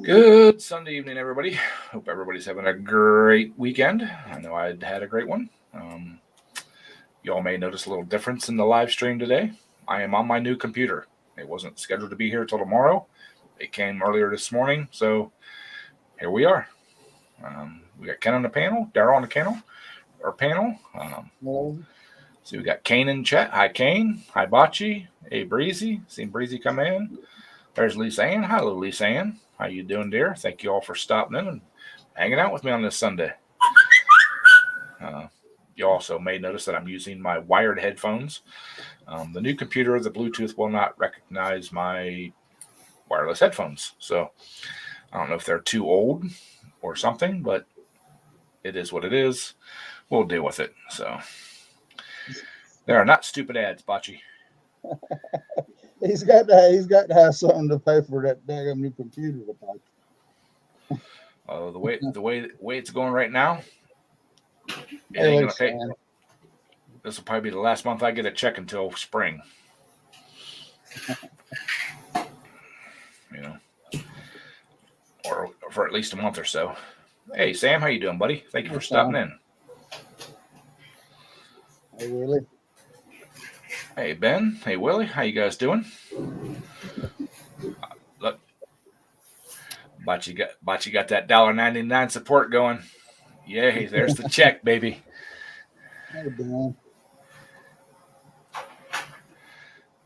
Good Sunday evening, everybody. Hope everybody's having a great weekend. I know I had a great one. You all may notice a little difference in the live stream today. I am on my new computer. It wasn't scheduled to be here till tomorrow. It came earlier this morning, so here we are. We got Ken on the panel, Daryl on the panel. So we got Kane in chat. Hi, Kane. Hi, Bocce. Hey, Breezy. Seen Breezy come in. There's Lisa Ann. Hello, Lisa Ann. How you doing, dear? Thank you all for stopping in and hanging out with me on this Sunday. You also may notice that I'm using my wired headphones. The new computer, the Bluetooth will not recognize my wireless headphones. So I don't know if they're too old or something, but it is what it is. We'll deal with it. So there are not stupid ads, Bocce. He's got to have something to pay for that damn new computer to buy. The way it's going right now, it Hey, ain't gonna pay. This will probably be the last month I get a check until spring. Or for at least a month or so. Hey, Sam, how you doing, buddy? Thank you for stopping in. Hey, Willie. Hey, Ben. Hey, Willie. How you guys doing? Look, Bocce got that $1.99 support going. Yay, there's the check, baby. Hey, Ben.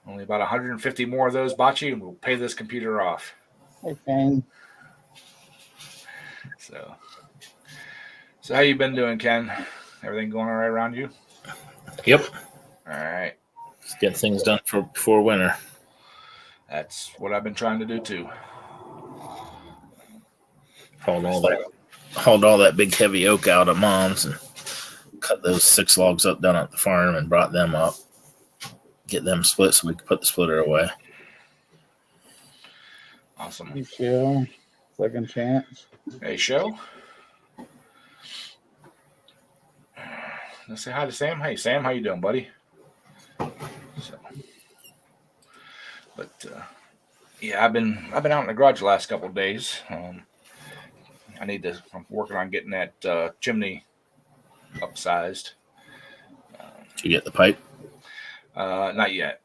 Only about 150 more of those, Bocce, and we'll pay this computer off. Hey, Ken. So how you been doing, Ken? Everything going all right around you? Yep. All right. Let's get things done before winter. That's what I've been trying to do too. Hauled all that big heavy oak out of Mom's and cut those 6 logs up down at the farm and brought them up. Get them split so we can put the splitter away. Awesome. Hey, Shell. Second chance. Hey, Show. Let's say hi to Sam. Hey, Sam, how you doing, buddy? Yeah, I've been out in the garage the last couple of days. I'm working on getting that chimney upsized. Did you get the pipe? Not yet.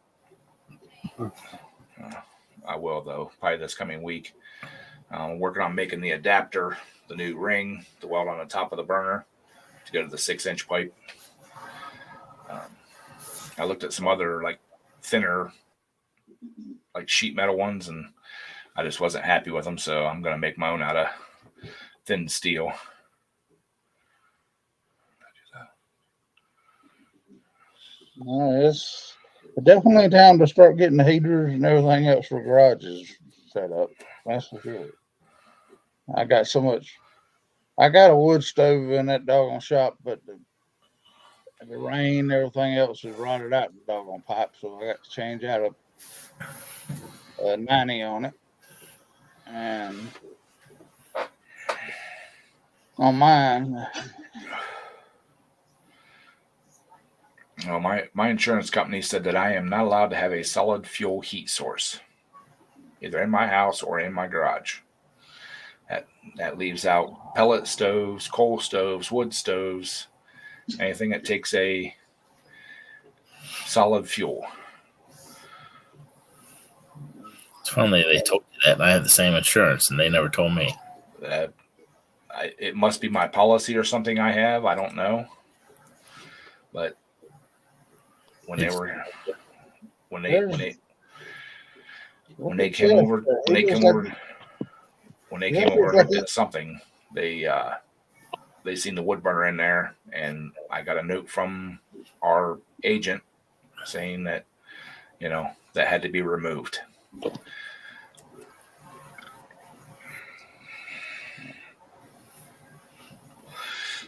I will, though, probably this coming week. I'm working on making the adapter, the new ring, the weld on the top of the burner to go to the 6-inch pipe. I looked at some other thinner sheet metal ones, and I just wasn't happy with them, so I'm going to make my own out of thin steel. It's definitely time to start getting the heaters and everything else for garages set up. That's for sure. I got a wood stove in that doggone shop, but the rain, everything else is rotted out the doggone pipe, so I got to change out a 90 on it. And on mine, well, my insurance company said that I am not allowed to have a solid fuel heat source, either in my house or in my garage. That leaves out pellet stoves, coal stoves, wood stoves, anything that takes a solid fuel. It's funny they told you that, and I have the same insurance, and they never told me. It must be my policy or something I have. I don't know. But when they came over and looked at something, they seen the wood burner in there, and I got a note from our agent saying that that had to be removed.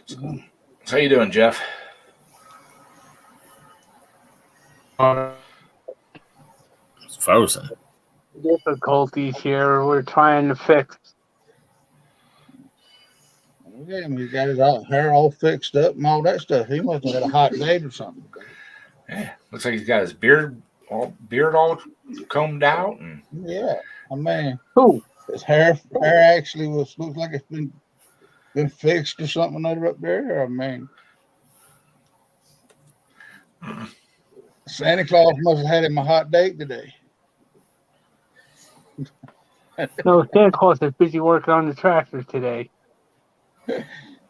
So how you doing, Jeff? It's frozen. Difficulties here. We're trying to fix. okay, he got his hair all fixed up and all that stuff. He must have had a hot date or something. Yeah, looks like he's got his beard all combed out. And yeah, I mean, Who? His hair actually looks like it's been fixed or something up there. I mean, Santa Claus must have had him a hot date today. No, Santa Claus is busy working on the tractor today.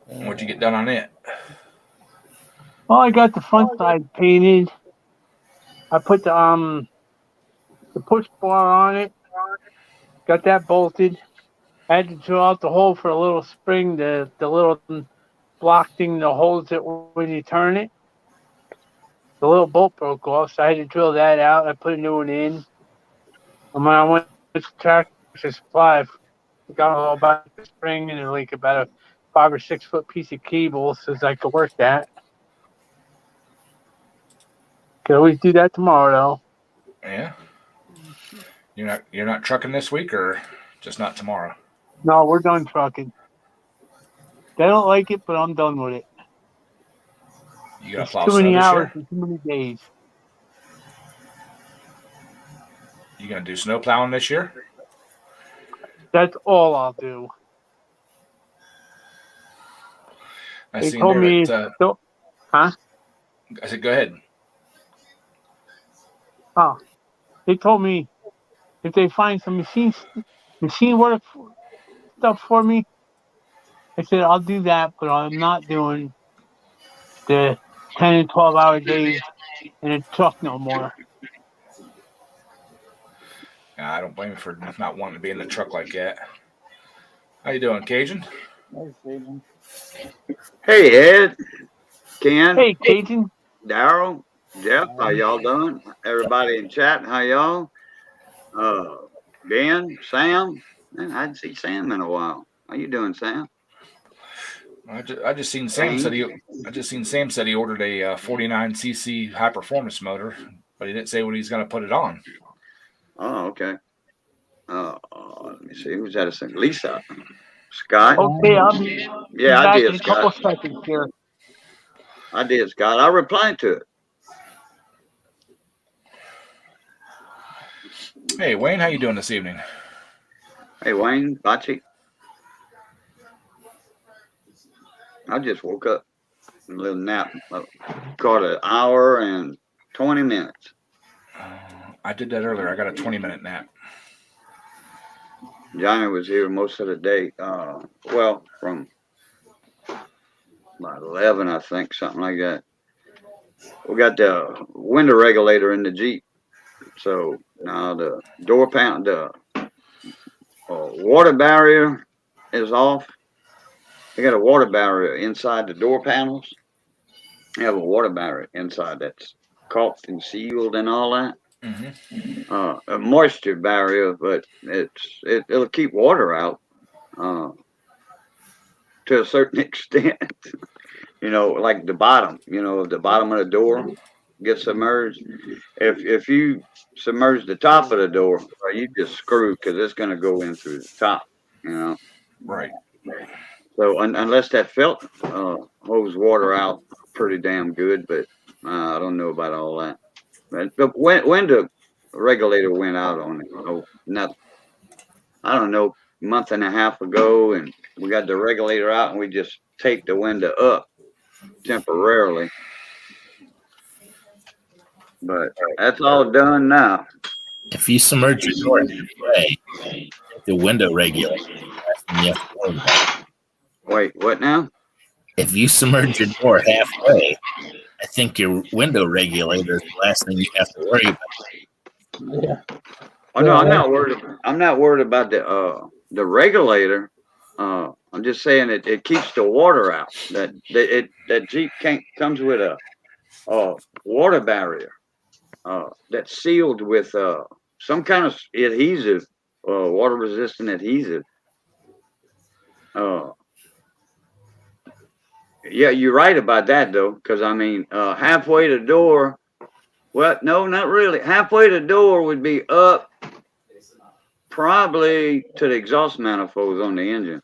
What'd you get done on it? Well, I got the front side painted. I put the push bar on it. Got that bolted. I had to drill out the hole for a little spring, the little block thing that holds it when you turn it. The little bolt broke off, so I had to drill that out. I put a new one in. And when I went to Tractor Supply, I forgot all about the spring and like about a 5 or 6 foot piece of cable so I could work that. Could always do that tomorrow Yeah. You're not trucking this week, or just not tomorrow? though. No, we're done trucking. They don't like it, but I'm done with it. You gonna It's plow too snow many this hours year? and too many days. You gonna do snow plowing this year? That's all I'll do. I They seen told there me, that. huh? I said, go ahead. Oh, they told me if they find some machine work stuff for me, I said I'll do that, but I'm not doing the 10 and 12-hour days in a truck no more. I don't blame you for not wanting to be in the truck like that. How you doing, Cajun? Hey, Ed, Ken, Hey, Cajun. Daryl, Jeff, how y'all doing? Everybody in chat, how y'all? Uh, Ben, Sam, man, I hadn't seen Sam in a while. How you doing, Sam? I just seen Sam said he ordered a 49cc high performance motor, but he didn't say what he's gonna put it on. Oh, okay. Let me see, who's that? It's Lisa, Scott. Okay, I'll be Yeah, I back did, in a couple Scott. seconds here. I did, Scott. I replied to it. Hey, Wayne, how you doing this evening? Hey, Wayne, Bachi. I just woke up, a little nap. Caught an hour and 20 minutes. I did that earlier. I got a 20-minute nap. Johnny was here most of the day. Well, from about 11, I think, something like that. We got the window regulator in the Jeep. So now the the water barrier is off. They got a water barrier inside the door panels. They have a water barrier inside that's caulked and sealed and all that. A moisture barrier, but it'll keep water out to a certain extent. Like the bottom of the door gets submerged. If you submerge the top of the door, you just screw because it's going to go in through the top. Right. So unless that felt hose water out pretty damn good, but I don't know about all that. But when the regulator went out on it, not I don't know, month and a half ago, and we got the regulator out and we just take the window up temporarily. But that's all done now. If you submerge your door halfway, the window regulator. You have to worry about. Wait, what now? If you submerge your door halfway, I think your window regulator is the last thing you have to worry about. Yeah. Oh no, I'm not worried. I'm not worried about the regulator. I'm just saying it keeps the water out. That Jeep comes with a water barrier that's sealed with some kind of adhesive, water resistant adhesive. Yeah, you're right about that though, because I mean, halfway to the door. Well, no, not really. Halfway to the door would be up, probably to the exhaust manifolds on the engine,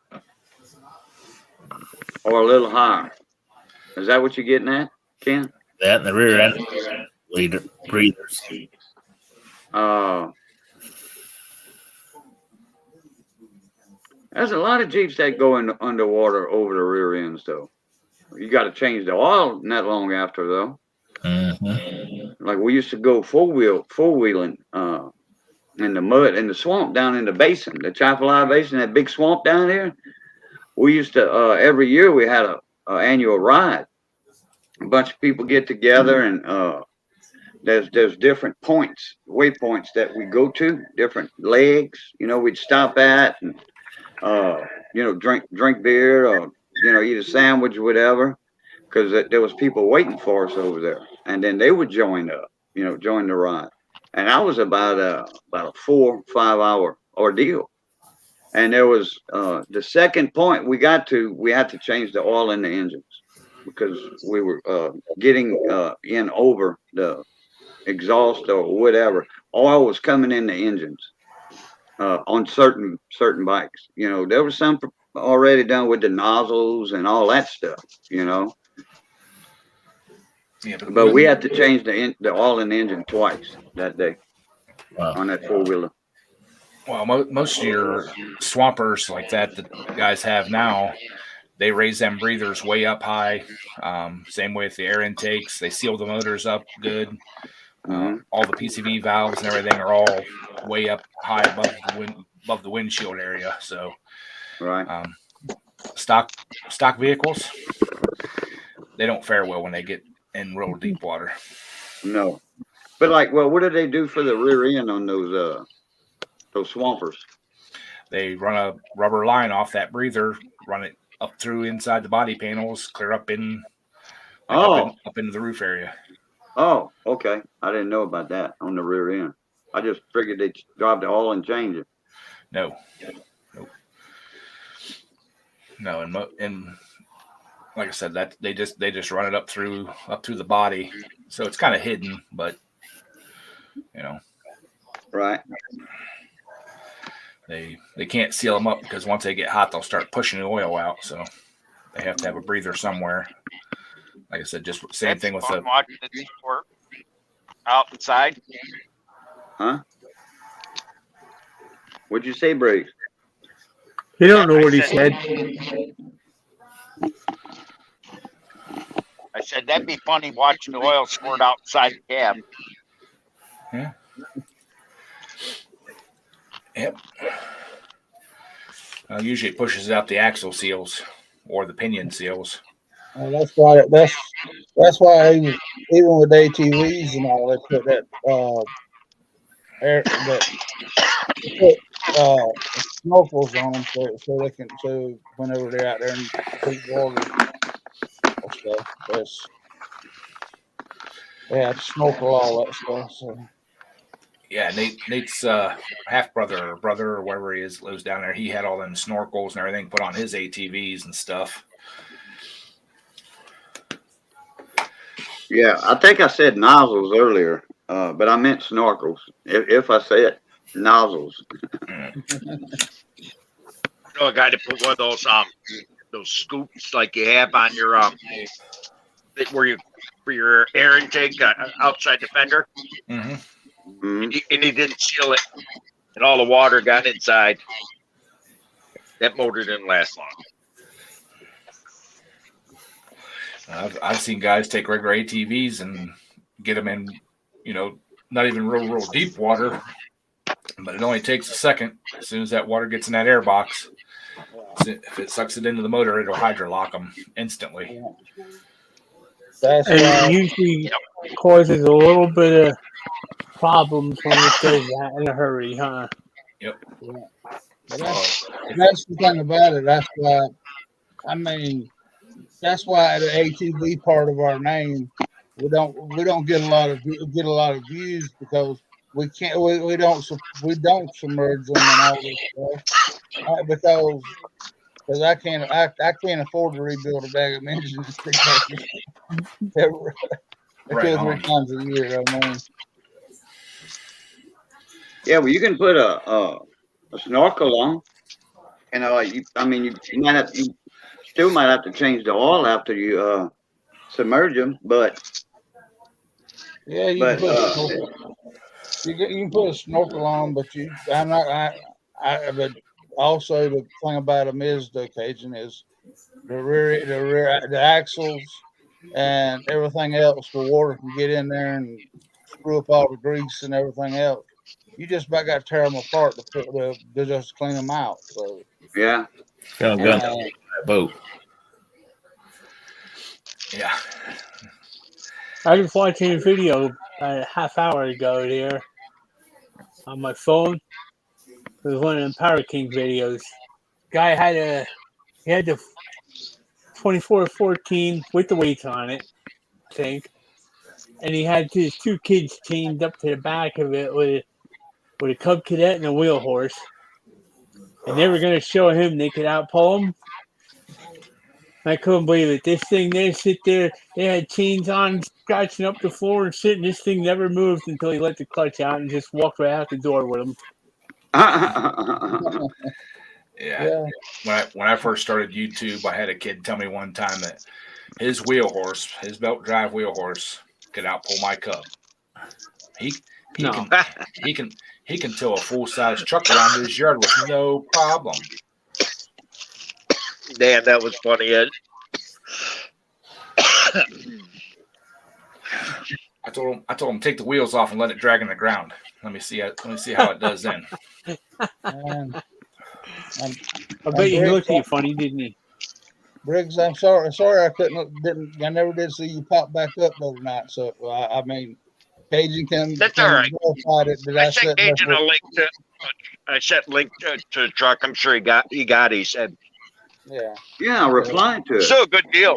or a little higher. Is that what you're getting at, Ken? That and the rear end breathers. There's a lot of Jeeps that go in underwater over the rear ends, though. You got to change the oil not long after, though. Like we used to go four wheeling in the mud in the swamp down in the basin, the Chapelai Basin, that big swamp down there. We used to every year we had a annual ride. A bunch of people get together and there's different points, waypoints that we go to, different legs. We'd stop at and drink beer or eat a sandwich or whatever, because there was people waiting for us over there, and then they would join up, join the ride, and that was about a 4-5 hour ordeal. And there was the second point we got to, we had to change the oil in the engines because we were getting in over the exhaust or whatever. Oil was coming in the engines on certain bikes. There was some already done with the nozzles and all that stuff. Yeah, But we had to change the oil in the engine twice that day. Wow. On that 4-wheeler. Well, most of your swampers like that guys have now, they raise them breathers way up high. Same way with the air intakes. They seal the motors up good. All the PCV valves and everything are all way up high above the windshield area. So, right. Stock vehicles, they don't fare well when they get in real deep water. No, but what do they do for the rear end on those swampers? They run a rubber line off that breather, run it up through inside the body panels, clear up in up into the roof area. Oh, okay. I didn't know about that on the rear end. I just figured they'd drive the oil and change it. No, and like I said, that they just run it up through the body, so it's kind of hidden, but right. They can't seal them up because once they get hot, they'll start pushing the oil out. So they have to have a breather somewhere. Like I said, just same thing with the watching the Jeep work outside. Huh? What'd you say, Briggs? You don't know what he said. I said that'd be funny watching the oil squirt outside the cab. Yeah. Yep. Usually it pushes out the axle seals or the pinion seals. That's why even with ATVs and all, they put that snorkels on them so they can, so whenever they're out there in deep water or stuff, they have to snorkel all that stuff. So. Yeah, Nate's half brother or wherever he is lives down there. He had all them snorkels and everything put on his ATVs and stuff. Yeah, I think I said nozzles earlier, but I meant snorkels. If I said nozzles. I know a guy to put one of those scoops like you have on your where you for your air intake outside the fender. Mm-hmm. And he didn't seal it, and all the water got inside. That motor didn't last long. I've seen guys take regular ATVs and get them in, not even real deep water, but it only takes a second. As soon as that water gets in that air box, if it sucks it into the motor, it'll hydrolock them instantly. That's And why, it usually causes a little bit of problems when it does that in a hurry, huh? Yep. that's the thing about it. That's why, that's why the ATV part of our name, we don't get a lot of views because we don't submerge them and all this stuff because I can't afford to rebuild a bag of engines two or three times a year. Yeah, well, you can put a snorkel on, and you still might have to change the oil after you submerge them, but yeah, you can put a snorkel on, but but also the thing about them is the Cajun is the axles and everything else. The water can get in there and screw up all the grease and everything else. You just about got to tear them apart to just clean them out. So Yeah. Got a gun on that boat. Yeah. I was watching a video a half hour ago here on my phone. It was one of them Power King videos. Guy had the 2414 with the weights on it, I think, and he had his two kids chained up to the back of it with a Cub Cadet and a wheel horse, and they were going to show him they could outpull him. I couldn't believe it. This thing, they sit there, they had chains on, scratching up the floor and shit, and this thing never moved until he let the clutch out and just walked right out the door with him. Yeah. When I first started YouTube, I had a kid tell me one time that his wheel horse, his belt drive wheel horse, could outpull my Cub. He can tow a full size truck around his yard with no problem. Damn, that was funny, Ed. I told him take the wheels off and let it drag in the ground. Let me see how it does then. and I bet he looked at you funny, didn't he? Briggs, I'm sorry I never did see you pop back up the other night. So I mean, Cajun That's all right. verify it. Did I I sent Cajun a link to. I sent link to the truck. I'm sure he got. He said. Yeah. Yeah, reply to it. Still a good deal.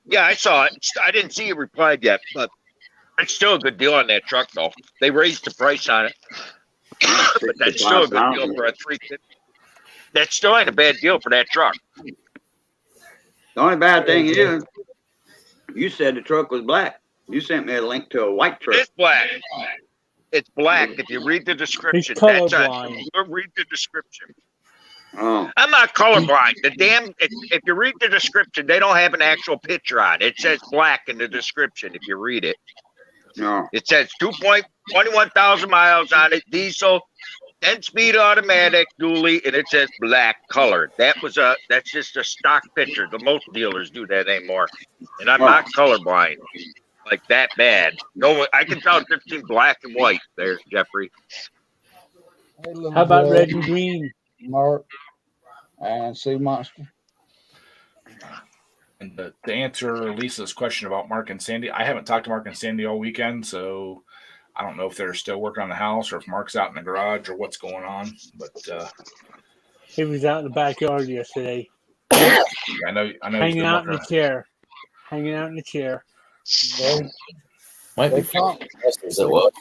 Yeah, I saw it. I didn't see you replied yet, but it's still a good deal on that truck, though. They raised the price on it, but that's still a good deal for a 350. That still ain't a bad deal for that truck. The only bad thing is, you said the truck was black. You sent me a link to a white truck. It's black. It's black. If you read the description, He's colorblind. Read the description. Oh, I'm not colorblind. If you read the description, they don't have an actual picture on it. It says black in the description. If you read it, no. it says 2,21,000 miles on it, diesel, 10-speed automatic, dually, and it says black colored. That's just a stock picture. The most dealers do that anymore, and I'm not colorblind like that bad. No, I can tell the difference between black and white. There, Jeffrey. How about red and green? Mark and Sea Monster. And to answer Lisa's question about Mark and Sandy, I haven't talked to Mark and Sandy all weekend, so I don't know if they're still working on the house or if Mark's out in the garage or what's going on. But He was out in the backyard yesterday. I know. Hanging out in the chair. Hanging out in the chair. Might be investors that was.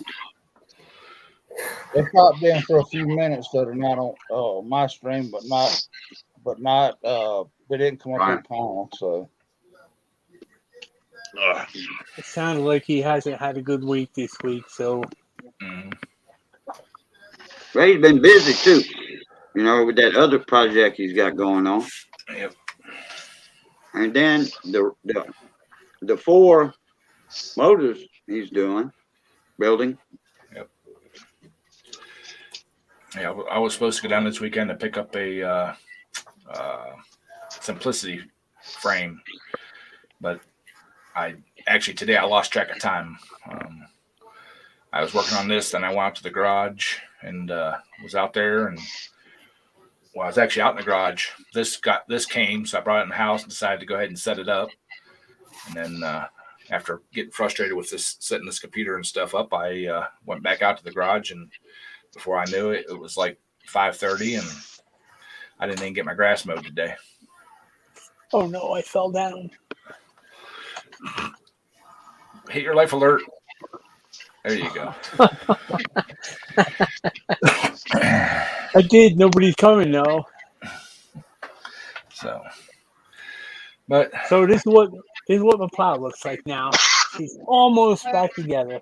They popped in for a few minutes that are not on my stream, but not they didn't come up on panel. So It sounded like he hasn't had a good week this week. So Well, he's been busy too. You know, with that other project he's got going on. Yep. And then the 4 motors he's building. Yep. Yeah, I was supposed to go down this weekend to pick up a Simplicity frame, but today I lost track of time. I was working on this, then I went out to the garage and was out there, and I was actually out in the garage. This came, so I brought it in the house and decided to go ahead and set it up. And then after getting frustrated with setting this computer and stuff up, I went back out to the garage, and before I knew it, it was like 5:30, and I didn't even get my grass mowed today. oh no, I fell down. Hit your life alert. There you go. I did. Nobody's coming though. So this is what my plow looks like now. She's almost back together.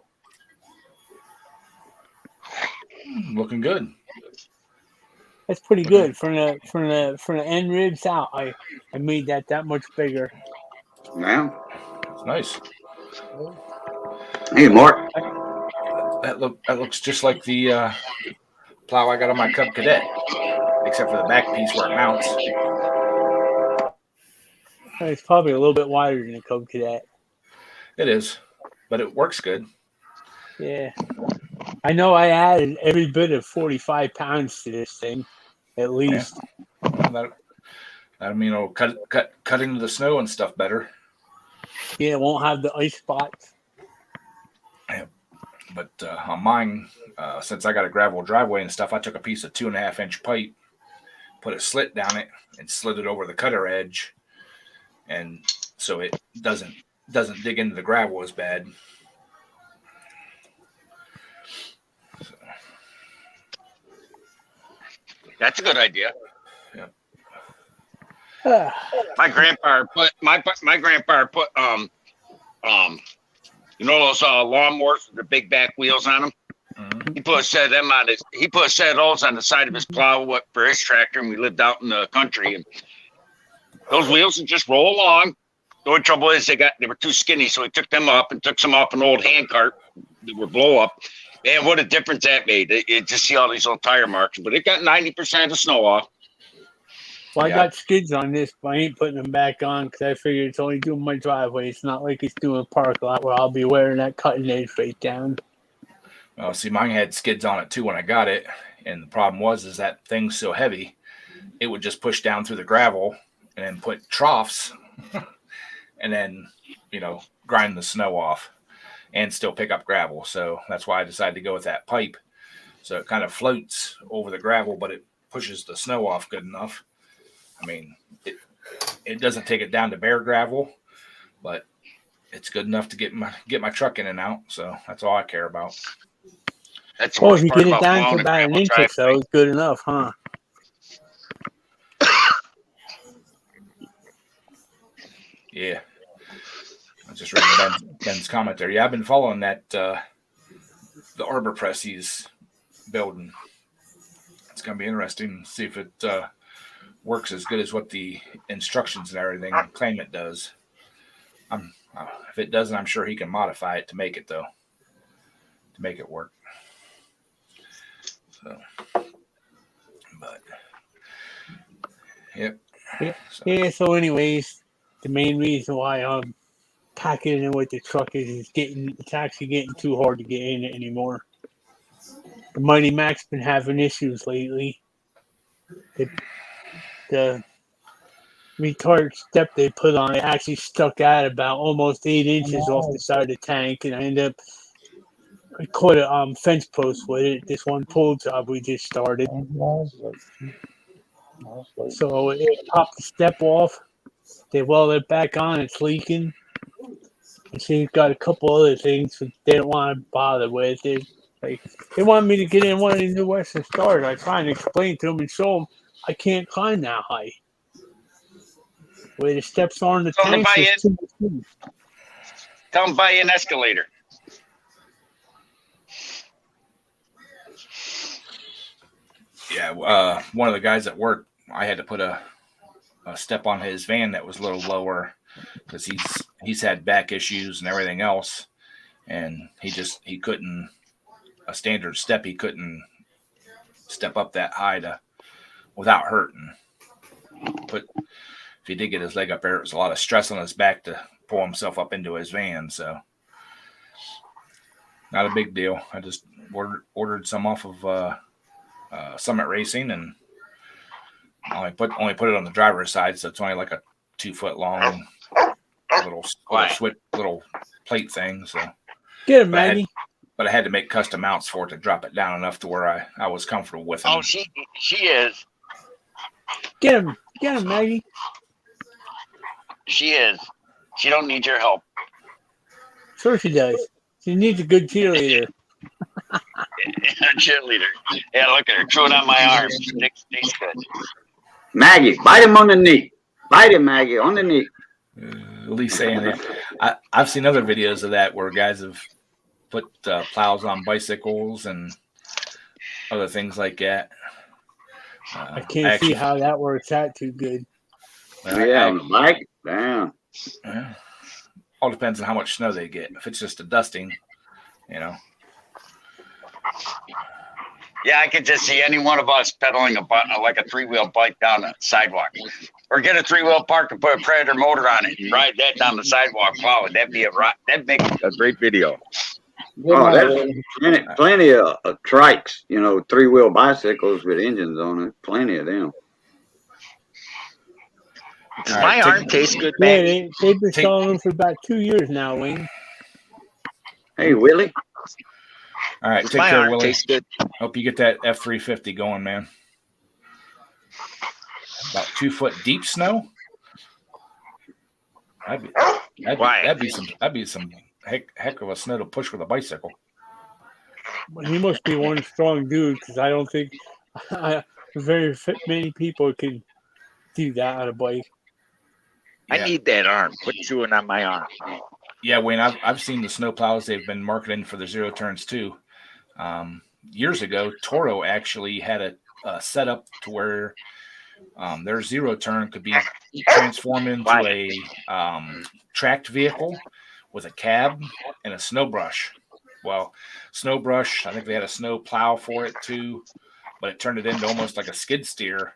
looking good. That's pretty good from the end ribs out. I made that much bigger. Yeah. It's nice. Hey, Mark. That looks just like the plow I got on my Cub Cadet. except for the back piece where it mounts. It's probably a little bit wider than a Cub Cadet. It is, but it works good. Yeah. I know I added every bit of 45 pounds to this thing, at least. Well, that mean it'll cut into the snow and stuff better. Yeah, it won't have the ice spots. But on mine, since I got a gravel driveway and stuff, I took a piece of 2.5-inch pipe, put a slit down it, and slid it over the cutter edge, and so it doesn't dig into the gravel as bad. So. That's a good idea. Yeah. My grandpa put you know those lawnmowers with the big back wheels on them. Mm-hmm. He put a set of them on his. He put a set of those on the side of his plow for his tractor, and we lived out in the country. And those wheels would just roll along. The only trouble is they were too skinny, so he took them up and took some off an old hand cart that were blow up. Man, what a difference that made! It just see all these little tire marks, but it got 90% of the snow off. Well, Yeah. I got skids on this, but I ain't putting them back on because I figured it's only doing my driveway. It's not like it's doing a park lot where I'll be wearing that cutting edge right down. Well, see, mine had skids on it too when I got it, and the problem is that thing's so heavy, it would just push down through the gravel and then put troughs, and then grind the snow off, and still pick up gravel. So that's why I decided to go with that pipe. So it kind of floats over the gravel, but it pushes the snow off good enough. I mean, it doesn't take it down to bare gravel, but it's good enough to get my truck in and out. So that's all I care about. That's the Well, worst if you part get it about down blowing to a about an gravel inch or driveway. so, it's good enough, huh? Yeah. I just read Ben's comment there. Yeah, I've been following that the Arbor Press he's building. It's going to be interesting to see if it works as good as what the instructions and everything claim it does. If it doesn't, I'm sure he can modify it to make it work. So, but yep. Yeah. So, anyways, the main reason why I'm packing in with the truck is it's actually getting too hard to get in it anymore. The Mighty Mac's been having issues lately. The retard step they put on it actually stuck out about almost 8 inches off the side of the tank, and I caught a fence post with it. This one pull job we just started. So it popped the step off. They welded it back on. It's leaking. And she's got a couple other things that they don't want to bother with. They want me to get in one of these new Western Stars. I try and explain to them and show them I can't climb that high. Where the steps are in the Tell them tanks to buy is too steep. Tell them buy an escalator. Yeah, one of the guys at work, I had to put a step on his van that was a little lower because he's had back issues and everything else, and he couldn't a standard step. He couldn't step up that high without hurting. But if he did get his leg up there, it was a lot of stress on his back to pull himself up into his van. So not a big deal. I just ordered some off of Summit Racing, and only put it on the driver's side, so it's only like a 2-foot long little plate thing. So Get him, Maggie. But I had to make custom mounts for it to drop it down enough to where I was comfortable with them. Oh, she is. Get him, Maggie. She is. She don't need your help. Sure she does. She needs a good cheerleader. Cheerleader. Yeah, look at her. Throw it on my arm. Sticks good. Maggie, bite him on the knee. Bite him, Maggie, on the knee. At least saying that. I've seen other videos of that where guys have put plows on bicycles and other things like that. I can't see how that works out too good. On the bike? Damn. All depends on how much snow they get. If it's just a dusting, Yeah, I could just see any one of us pedaling like a 3-wheel bike down the sidewalk, or get a 3-wheel park and put a Predator motor on it and ride that down the sidewalk. Wow, that'd make a great video. Good Oh, night, there's Willie. plenty of trikes, 3-wheel bicycles with engines on it. Plenty of them. Does All my right, arm taste good, Yeah, Maggie? they've been Take- selling them for about 2 years now, Wayne. Hey, Willie. All right, Does take my care, arm Willie. taste good? Hope you get that F-350 going, man. About 2 foot deep snow. Why? That'd be some heck of a snow to push with a bicycle. Well, he must be one strong dude because I don't think very many people can do that on a bike. I Yeah. need that arm. Put chewing on my arm. Yeah, Wayne, I've seen the snow plows they've been marketing for the zero turns too. Years ago, Toro actually had a setup to where their zero turn could be transformed into a tracked vehicle with a cab and a snow brush. Well, snow brush, I think they had a snow plow for it too, but it turned it into almost like a skid steer.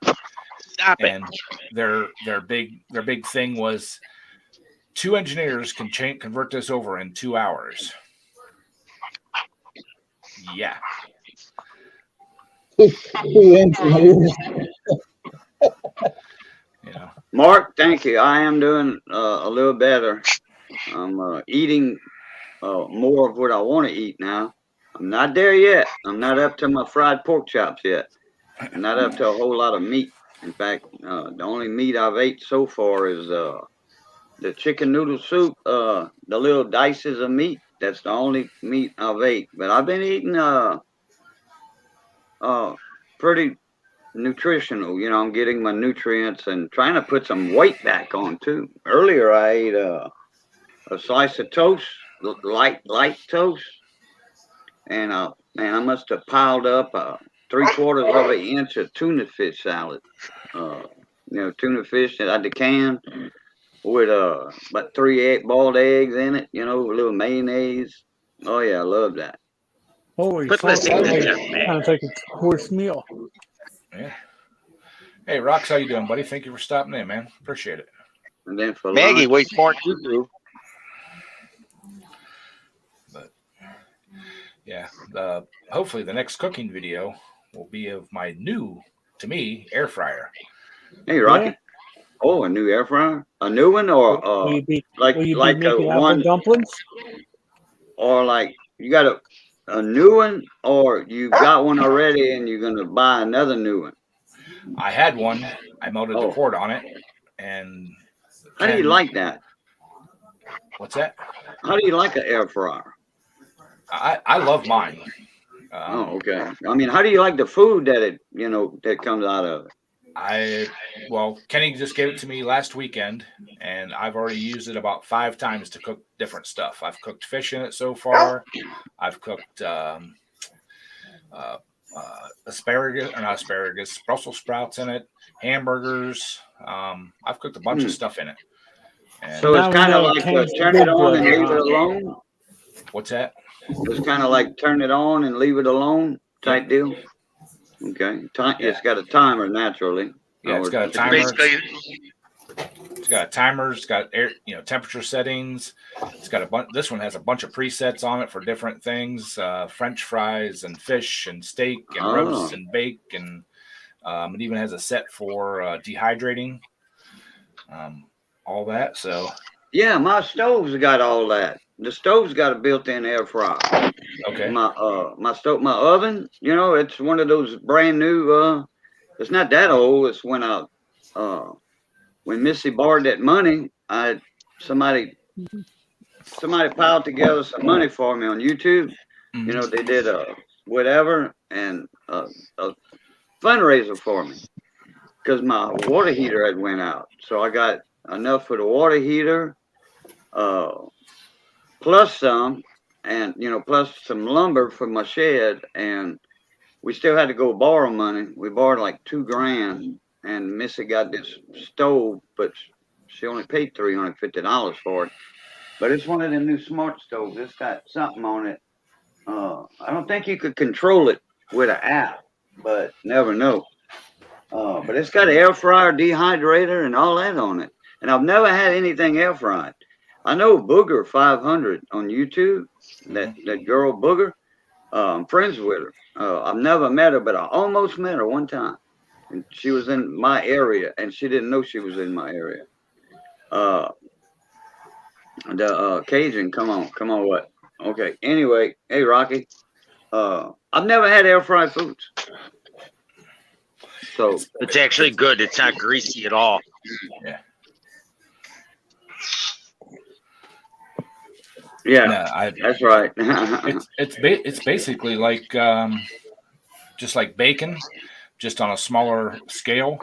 Stop it. And their big thing was 2 engineers can convert this over in 2 hours. Yeah. 2 engineers. Mark, thank you. I am doing a little better. I'm eating more of what I want to eat now. I'm not there yet. I'm not up to my fried pork chops yet. I'm not up to a whole lot of meat. In fact, the only meat I've ate so far is the chicken noodle soup, the little dices of meat. That's the only meat I've ate. But I've been eating pretty nutritional. I'm getting my nutrients and trying to put some weight back on too. Earlier I ate a slice of toast, light toast, and man, I must have piled up 3/4 of an inch of tuna fish salad. Tuna fish out of the can with about 3 boiled eggs in it. A little mayonnaise. Oh yeah, I love that. Holy Quit sounds listening to like, Jeff, man. sounds like a course meal. Yeah. Hey, Rox, how you doing, buddy? Thank you for stopping in, man. Appreciate it. And then for Maggie lunch, weighs more than you do. But yeah, hopefully the next cooking video will be of my new, to me, air fryer. hey Rocky. Yeah. Oh, a new air fryer, a new one, or Will you be like making apple one, dumplings? or like you got a new one, or you got one already and you're gonna buy another new one. I had one. I molded the Oh. cord on it, and How do you like that? What's that? How do you like an air fryer? I love mine. Oh, okay. I mean, how do you like the food that that comes out of it? Well, Kenny just gave it to me last weekend, and I've already used it about 5 times to cook different stuff. I've cooked fish in it so far. I've cooked asparagus, Brussels sprouts in it, hamburgers. I've cooked a bunch of stuff in it. And So Now it's we kind of know like Ken's turn it good on and brother, leave huh? it alone. what's that? It's kind of like turn it on and leave it alone type deal. Okay. It's got a timer naturally. Yeah, it's got a It's timer. basically It's got a timer. It's got air, temperature settings. It's got a bunch. This one has a bunch of presets on it for different things: French fries and fish and steak and roast and bake, and it even has a set for dehydrating. All that. So Yeah, my stove's got all that. The stove's got a built-in air fryer. okay. My stove, my oven, it's one of those brand new. It's not that old. It's when Missy borrowed that money, somebody piled together some money for me on YouTube. Mhm. They did whatever and a fundraiser for me because my water heater had went out. So I got enough for the water heater, plus some, and plus some lumber for my shed, and we still had to go borrow money. We borrowed like $2,000, and Missy got this stove, but she only paid $350 for it. But it's one of them new smart stoves. It's got something on it. I don't think you could control it with an app, but never know. But it's got an air fryer, dehydrator, and all that on it. And I've never had anything air fried. I know Booger 500 on YouTube. That girl Booger. I'm friends with her. I've never met her, but I almost met her one time. And she was in my area, and she didn't know she was in my area. The Cajun, come on, what? Okay. Anyway, hey Rocky. I've never had air fried foods. So It's actually good. It's not greasy at all. Yeah. Yeah, No, that's right. it's basically like just like bacon, just on a smaller scale,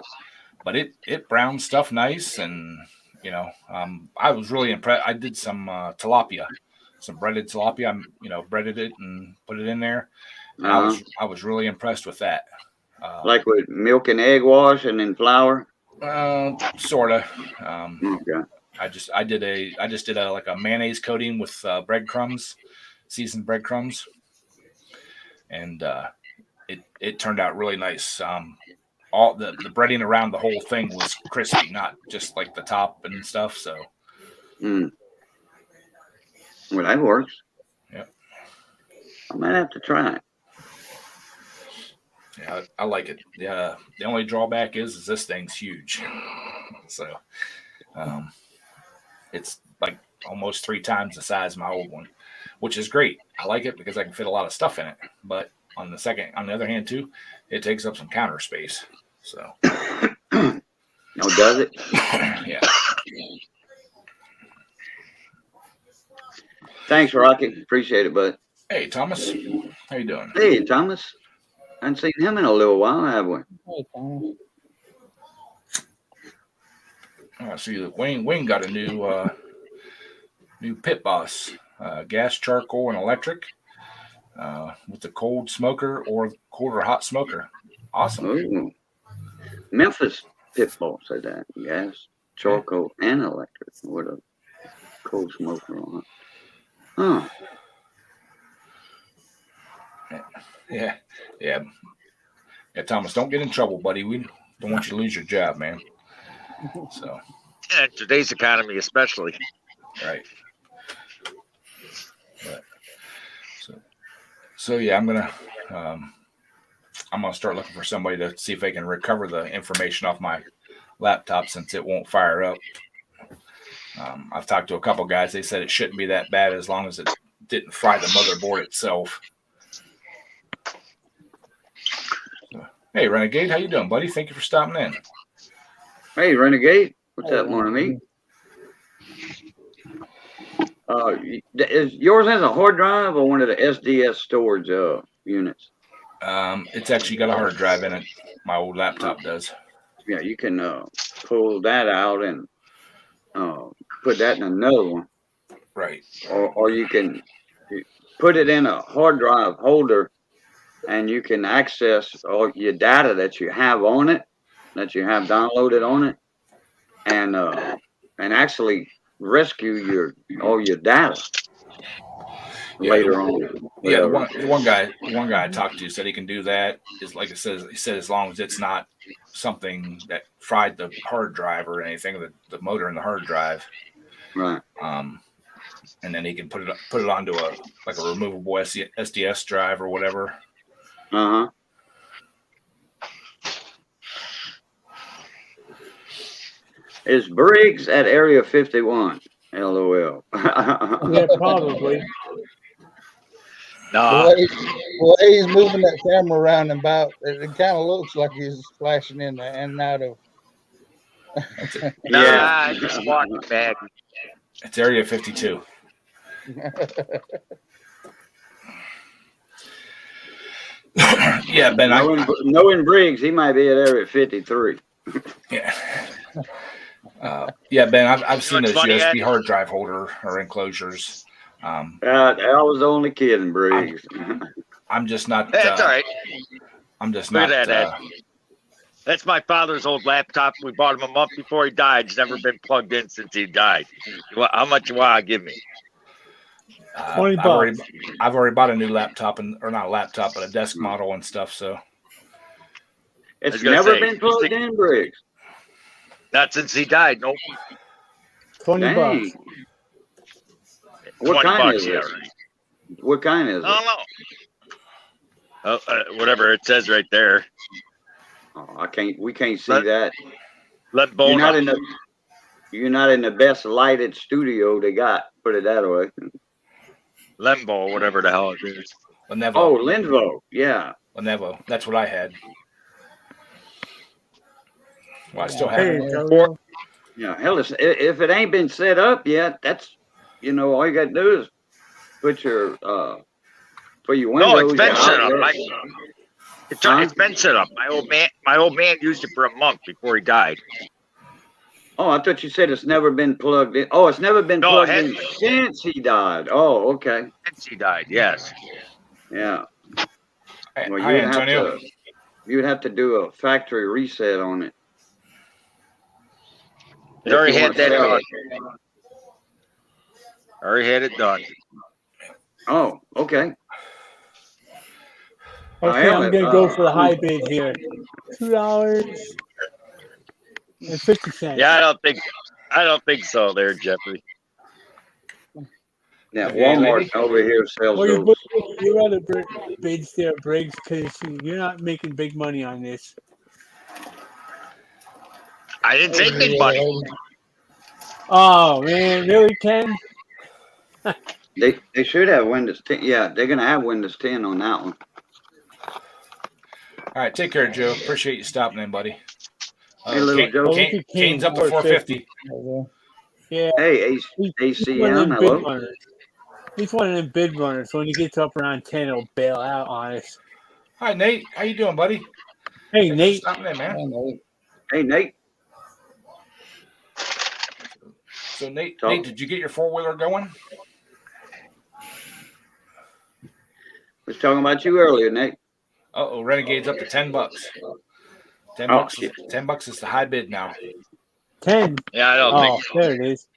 but it browns stuff nice, and I was really impressed. I did some tilapia, some breaded tilapia. Breaded it and put it in there, and I was really impressed with that. Like with milk and egg wash and then flour. Sorta. Okay. I just did a like a mayonnaise coating with breadcrumbs, seasoned breadcrumbs, and it turned out really nice. All the breading around the whole thing was crispy, not just like the top and stuff. So, Well, that works. yeah, I might have to try it. yeah, I like it. The only drawback is this thing's huge, so it's like almost 3 times the size of my old one, which is great. I like it because I can fit a lot of stuff in it. But on the other hand, too, it takes up some counter space. So, Oh, does it? yeah. Thanks, Rocky. Appreciate it, bud. Hey, Thomas, how you doing? Hey, Thomas. I haven't seen him in a little while, have we? Hey, Thomas. I see that Wayne got a new pit boss, gas, charcoal, and electric, with the cold smoker or cold or hot smoker. Awesome. Ooh. Memphis Pitbull said that. Gas, charcoal, and electric with a cold smoker on it. Huh. Yeah. Thomas, don't get in trouble, buddy. We don't want you to lose your job, man. So, Yeah, today's economy, especially. right. But, so yeah, I'm gonna start looking for somebody to see if they can recover the information off my laptop since it won't fire up. I've talked to a couple guys. They said it shouldn't be that bad as long as it didn't fry the motherboard itself. Hey, Renegade, how you doing, buddy? Thank you for stopping in. Hey, Renegade. What's up, morning, me? Is yours has a hard drive or one of the SDS storage units? It's actually got a hard drive in it. My old laptop does. Yeah, you can pull that out and put that in another one. Right. Or you can put it in a hard drive holder, and you can access all your data that you have on it, that you have downloaded on it, and actually rescue all your data later on. Yeah, the one guy I talked to said he can do that. Is like it says. He said as long as it's not something that fried the hard drive or anything, the motor in the hard drive. Right. And then he can put it onto a removable SDS drive or whatever. Uh-huh. Is Briggs at Area 51? LOL. Yeah, probably. Nah, The way he's moving that camera around and about, it kind of looks like he's flashing in and out of. nah, I just walked back. It's Area 52. Yeah, Ben. Knowing Briggs, he might be at Area 53. Yeah. Yeah, Ben. I've seen those funny, USB hard drive holder or enclosures. I was only kidding, Briggs. I'm just not. That's all right. I'm just Look not. at that, That's my father's old laptop. We bought him a month before he died. It's never been plugged in since he died. How much you want to give me? $20. I've already bought a new laptop or not a laptop, but a desk model and stuff. So It's was gonna never say, been plugged in, Briggs. Not since he died. Nope. $20. Dang. What 20 kind bucks, is yeah, it? right. What kind is I it? don't know. Whatever it says right there. Oh, I can't. We can't see Let- that. Let You're not Bona. in the. You're not in the best lighted studio they got. Put it that way. Lembo, whatever the hell it is. Lenovo. Oh, Lenovo. Yeah. Lenovo. That's what I had. Well, I still have Hey, it. Joe. Yeah. Hell, if it ain't been set up yet, that's all you got to do is put your for your No, Windows. it's been your set up. Outlook. It's been set up. My old man used it for a month before he died. Oh, I thought you said it's never been plugged in. Oh, it's never been No, plugged it in since he died. Oh, okay. Since he died, yes. Yeah. Hey, Well, hi, Antonio. you'd have to do a factory reset on it. They already If you had want that to sell done. it. Already had it done. Oh, okay. Okay, I'm gonna go for the high bid here. $2.50. Yeah, I don't think so there, Jeffrey. Yeah, Okay, Walmart lady. over here sells Well, those. your other bids there, Briggs, because you're not making big money on this. I didn't say big money. Oh man, really, Ken? They should have Windows 10. Yeah, they're gonna have Windows 10 on that one. All right, take care, Joe. Appreciate you stopping in, buddy. Hey, little Joe. Oh, look at Kane's up to 450. Yeah, Hey, he's one of them ACM. bid Hello. runners. He's one of them bid runners. When he gets up around 10, he'll bail out on us. Hi, Nate. How you doing, buddy? Hey, Thanks Nate. for stopping in, man. Hey, Nate. So, Nate, Talk. did you get your four-wheeler going? Was talking about you earlier, Nate. Uh-oh, Renegade's up to $10. $10 Oh, is shit. $10 is the high bid now. 10. Yeah, I don't think so. There it is.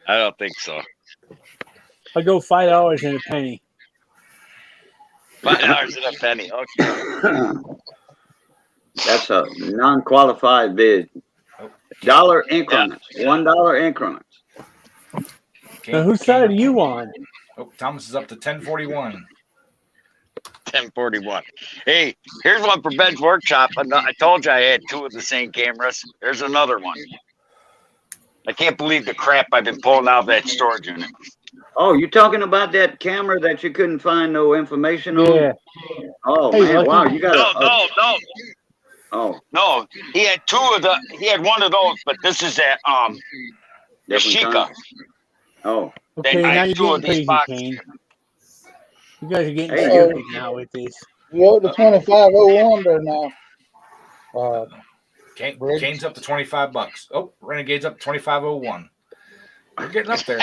I don't think so. I'll go $5 and a penny. $5 and a penny. Okay. That's a non-qualified bid. Dollar increments. $1 increments. Now, whose side are you on? Oh, Thomas is up to 1041. 1041. Hey, here's one for Ben's workshop. I told you I had two of the same cameras. There's another one. I can't believe the crap I've been pulling out of that storage unit. Oh, you talking about that camera that you couldn't find no information on? Yeah. Oh, Hey, man. Lucky. Wow, you got No. Oh, No, he had one of those, but this is that different Yashica. kind. Oh, Okay, I now have you're two of getting these crazy, boxes. Kane. You guys are getting Hey, stupid now with this. You up to 2501 there now. Briggs. Kane's up to $25. Oh, Renegade's up to 2501. We're getting up there.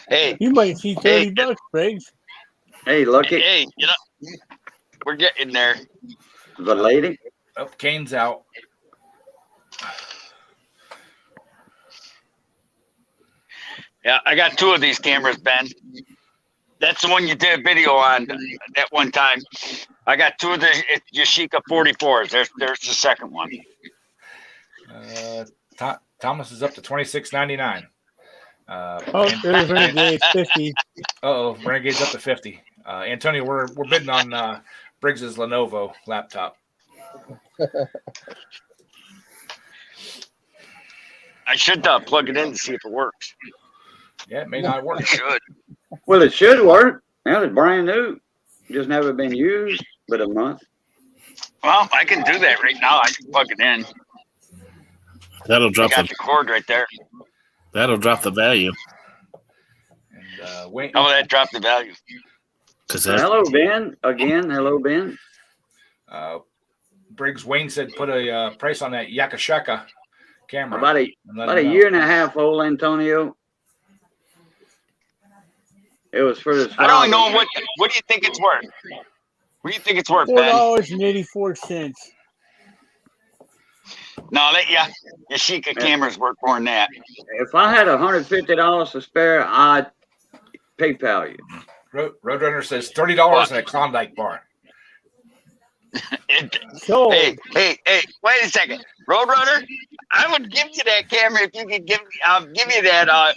Hey, You might see $30, Briggs. hey, Lucky, hey, we're getting there. the lady. Oh, Kane's out. Yeah, I got two of these cameras, Ben. That's the one you did a video on that one time. I got two of the Yashica 44s. There's the second one. Thomas is up to $26.99. There's Renegade 50. Renegade's up to 50. Antonio, we're bidding on Briggs's Lenovo laptop. I should plug it in to see if it works. Yeah, it may not work. It should. Well, it should work. Now it's brand new. Just never been used but a month. Well, I can do that right now. I can plug it in. That'll I drop got the cord right there. That'll drop the value. And Wayne, How will that drop the value? Hello, Ben. Again, hello, Ben. Briggs, Wayne said put a price on that Yakashaka camera. About a year and a half old, Antonio. It was for this. I don't know what do you think it's worth? What do you think it's worth, Ben? $4.84. No, your Sheikah cameras work more than that. If I had $150 to spare, I'd PayPal you. Roadrunner says $30 and a Klondike bar. So Hey, wait a second. Roadrunner, I would give you that camera if you could I'll give you that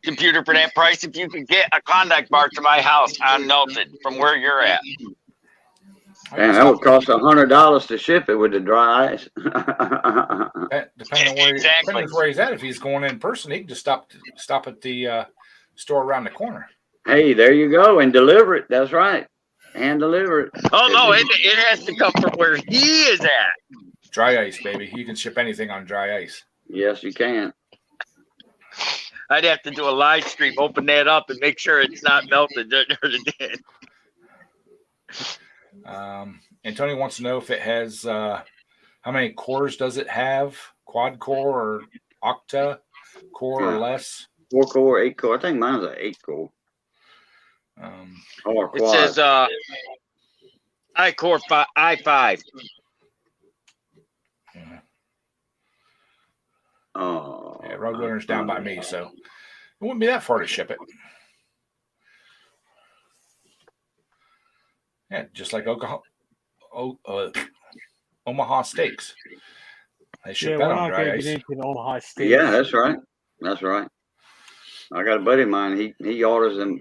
computer for that price if you could get a Klondike bar to my house on Melton from where you're at. And that would cost $100 to ship it with the dry ice. Depending on where he's at. If he's going in person, he can just stop at the store around the corner. Hey, there you go, and deliver it. That's right, and deliver it. Oh no, it has to come from where he is at. Dry ice, baby. You can ship anything on dry ice. Yes, you can. I'd have to do a live stream, open that up, and make sure it's not melted. And Tony wants to know if it has how many cores does it have? Quad core or octa core or less? 4 core, 8 core. I think mine's an 8 core. Or It quad. says i-core i5. Oh, Yeah, Roadrunner's down by me, so it wouldn't be that far to ship it. Yeah, just like Omaha Steaks. They ship that we're on not dry going to ice. get into Omaha State. yeah, that's right. That's right. I got a buddy of mine. He orders them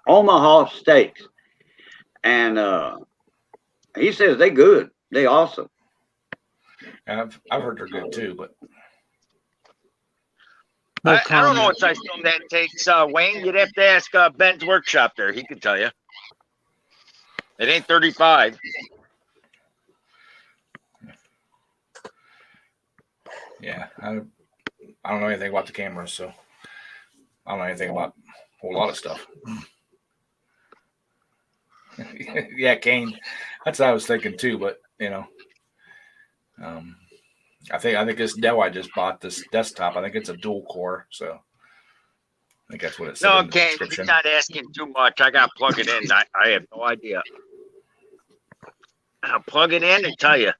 Omaha steaks, and he says they good. They awesome. I've heard they're good too, but I don't know what size film that takes, Wayne. You'd have to ask Ben's workshop there. He could tell you. It ain't 35. yeah, I don't know anything about the cameras, so I don't know anything about a whole lot of stuff. Yeah, Kane. That's what I was thinking too, but I think this Dell I just bought, this desktop, I think it's a dual core, so I think that's what it said No, in the Kane, description. he's not asking too much. I got to plug it in. I have no idea. I'll plug it in and tell you.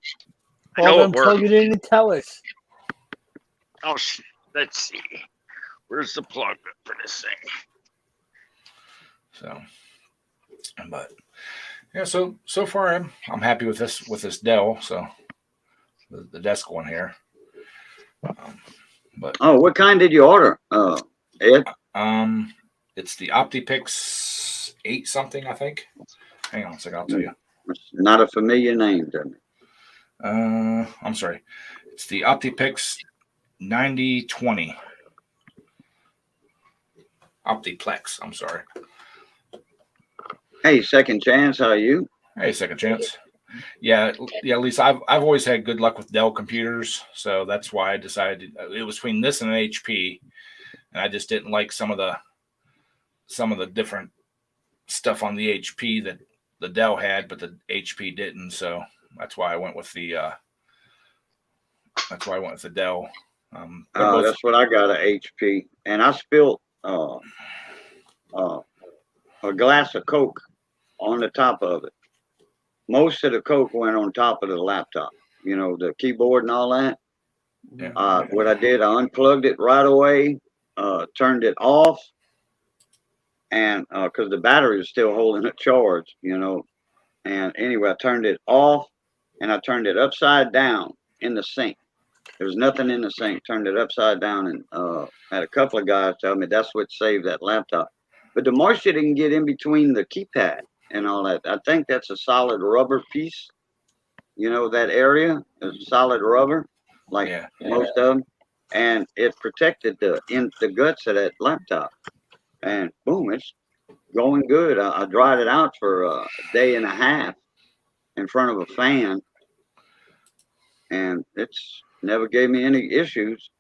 I know it Plug works. it in and tell us. Oh, let's see. Where's the plug for this thing? So, but yeah, so far I'm happy with this Dell. So the desk one here. But what kind did you order, Ed? it's the OptiPix 8 something, I think. Hang on a second, I'll tell you. It's not a familiar name to me. I'm sorry. It's the OptiPix 9020. Optiplex, I'm sorry. Hey, second chance. How are you? Hey, second chance. Yeah, Lisa, I've always had good luck with Dell computers, so that's why I decided it was between this and an HP, and I just didn't like some of the different stuff on the HP that the Dell had, but the HP didn't. So that's why I went with the Dell. That's what I got, a HP, and I spilled a glass of Coke on the top of it. Most of the Coke went on top of the laptop, the keyboard and all that. Yeah. What I did, I unplugged it right away, turned it off, and because the battery was still holding a charge, and anyway, I turned it off and I turned it upside down in the sink. There was nothing in the sink. Turned it upside down, and had a couple of guys tell me that's what saved that laptop. But the moisture didn't get in between the keypad and all that. I think that's a solid rubber piece. That area is solid rubber, like most of them, and it protected the guts of that laptop. And boom, it's going good. I dried it out for a day and a half in front of a fan, and it's never gave me any issues.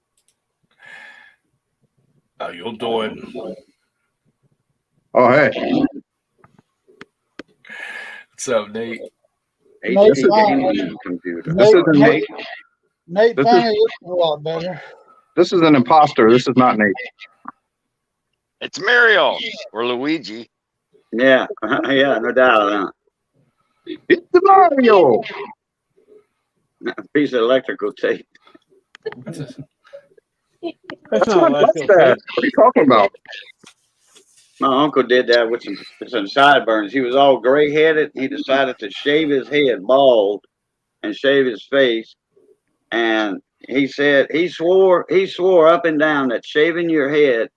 You'll do it. Oh, hey. What's up, Nate? Nate, HP computer. This isn't Nate. Nate This finally looks a lot better. This is an imposter. This is not Nate. It's Mario or Luigi. Yeah, yeah, no doubt. It's the Mario. A piece of electrical tape. What's this? That's That's not my electrical mustache. tape. What are you talking about? My uncle did that with some sideburns. He was all gray headed. He decided to shave his head bald and shave his face. And he said he swore up and down that shaving your head,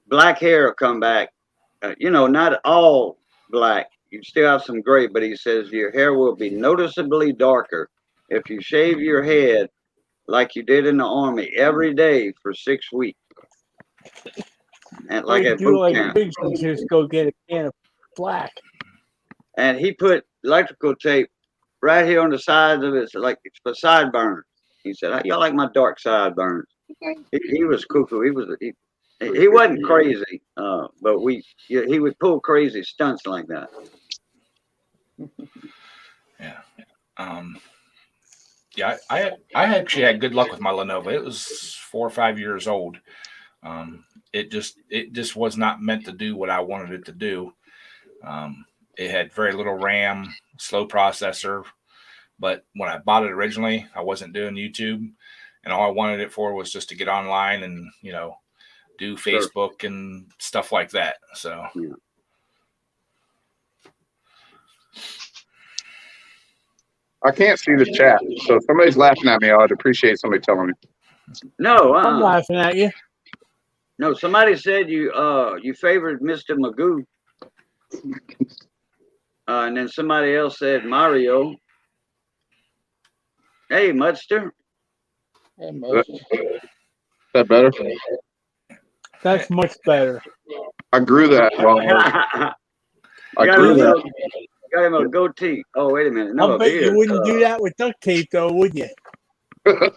black hair will come back. Not all black. You still have some gray, but he says your hair will be noticeably darker if you shave your head like you did in the army every day for 6 weeks. And like Or at do boot like camp. Biggs and just go get a can of black. And he put electrical tape right here on the sides of his, like for sideburns. He said, "Y'all like my dark sideburns?" He was cuckoo. He wasn't crazy, but he would pull crazy stunts like that. Yeah. Yeah, I actually had good luck with my Lenovo. It was 4 or 5 years old. It just was not meant to do what I wanted it to do. It had very little RAM, slow processor. But when I bought it originally, I wasn't doing YouTube, and all I wanted it for was just to get online and do Facebook and stuff like that. So. Yeah. I can't see the chat, so if somebody's laughing at me, I'd appreciate somebody telling me. No, I'm laughing at you. no. Somebody said you favored Mr. Magoo, and then somebody else said Mario. Hey, Mudster. Is that better? That's much better. I grew that. Well, I got grew him that. got him a goatee. Oh, wait a minute. No, I a bet beard. you wouldn't do that with duct tape, though, would you? I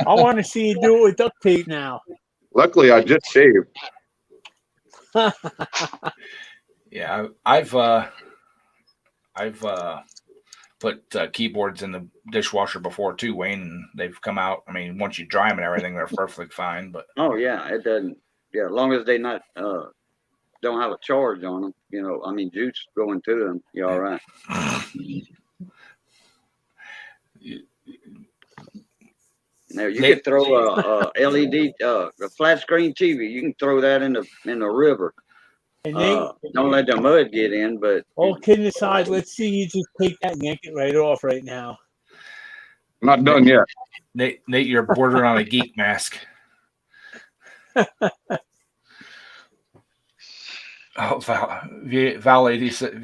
want to see you do it with duct tape now. Luckily, I just shaved. Yeah, I've put keyboards in the dishwasher before too, Wayne, and they've come out. I mean, once you dry them and everything, they're perfectly fine. But Oh yeah, it doesn't. Yeah, as long as they not don't have a charge on them, I mean, juice going to them, you're all right. Now you could throw a LED, a flat screen TV. You can throw that in the river. And Don't let the mud get in. But all kidding aside, let's see you just take that and yank it right off right now. I'm not done yet. Nate, you're bordering on a geek mask. Oh, Val lady said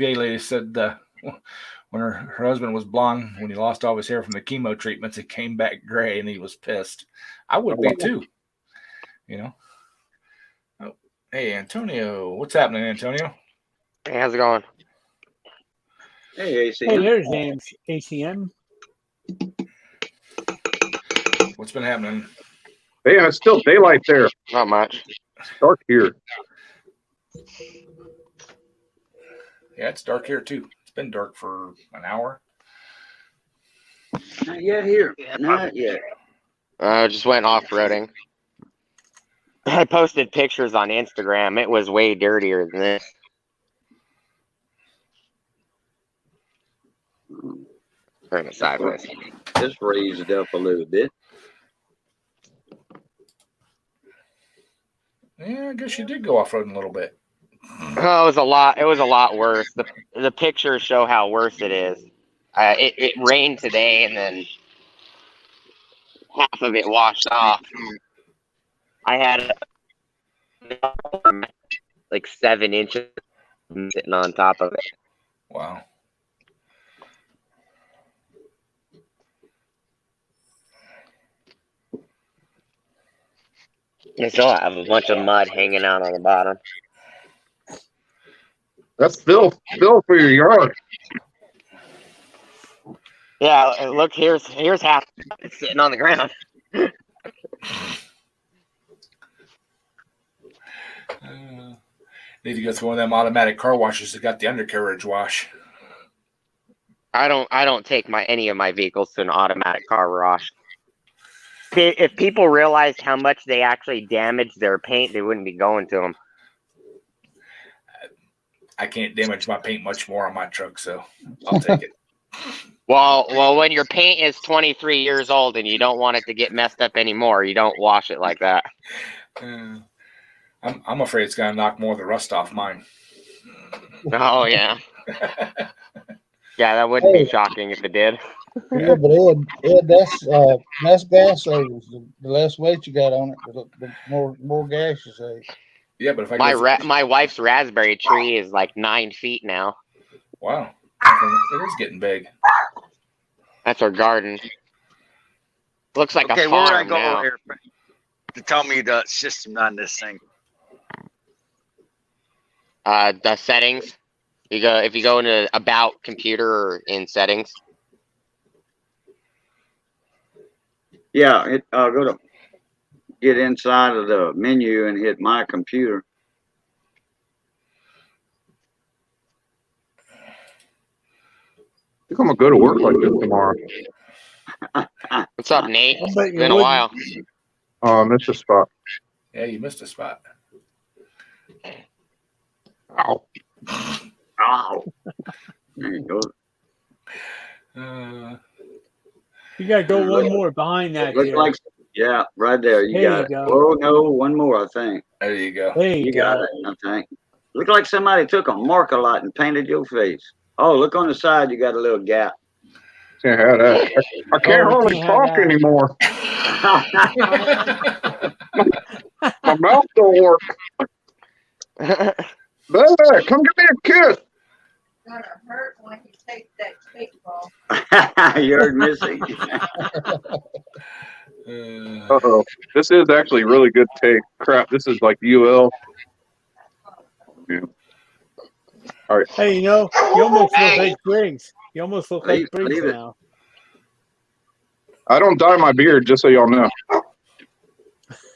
when her husband was blonde, when he lost all his hair from the chemo treatments, it came back gray, and he was pissed. I would be too. Oh, hey, Antonio, what's happening, Antonio? Hey, how's it going? hey, ACM. Hey, there's ACM. What's been happening? Hey, it's still daylight there. Not much. It's dark here. Yeah, it's dark here too. It's been dark for an hour. Not yet here. Not yet. I just went off-roading. I posted pictures on Instagram. It was way dirtier than this. Turn it sideways. Just raise it up a little bit. Yeah, I guess you did go off-roading a little bit. Oh, it was a lot. It was a lot worse. The pictures show how worse it is. It rained today, and then half of it washed off. I had like 7 inches sitting on top of it. Wow. I still have a bunch of mud hanging out on the bottom. That's Phil for your yard. Yeah, look, here's half it's sitting on the ground. Need to go through one of them automatic car washes that got the undercarriage wash. I don't take any of my vehicles to an automatic car wash. If people realized how much they actually damage their paint, they wouldn't be going to them. I can't damage my paint much more on my truck, so I'll take it. Well, when your paint is 23 years old and you don't want it to get messed up anymore, you don't wash it like that. I'm afraid it's gonna knock more of the rust off mine. Oh yeah, yeah, that wouldn't be shocking if it did. Yeah, but Ed, that's gas savings. The less weight you got on it, the more gas you save. Yeah, but if I My wife's raspberry tree is like 9 feet now. wow, it is getting big. That's her garden. Looks like Okay, a where would I farm go now. here to tell me the system on this thing? The settings. If you go into about computer or in settings. Yeah, go to get inside of the menu and hit my computer. I think I'm gonna go to work like this tomorrow. What's up, Nate? I bet you Been a wouldn't. while. Oh, I missed a spot. Yeah, you missed a spot. Ow. Oh, there you go. You gotta go one more behind that. Look There. like, yeah, right there. You There got you it. go. Oh no, one more, I think. There you go. There you You go. got it, I think. Look like somebody took a marker light and painted your face. Oh, look on the side. You got a little gap. Can't have that. I can't Oh, we hardly can't have talk that. anymore. My mouth don't work. Baby, come give me a kiss. Gonna hurt when you take that cake off. You heard Missy. Uh-oh. This is actually really good take. Crap, this is like UL. Yeah. All right. Hey, you almost Hey. look like Briggs. You almost look like Leave- Briggs leave it. now. I don't dye my beard, just so y'all know.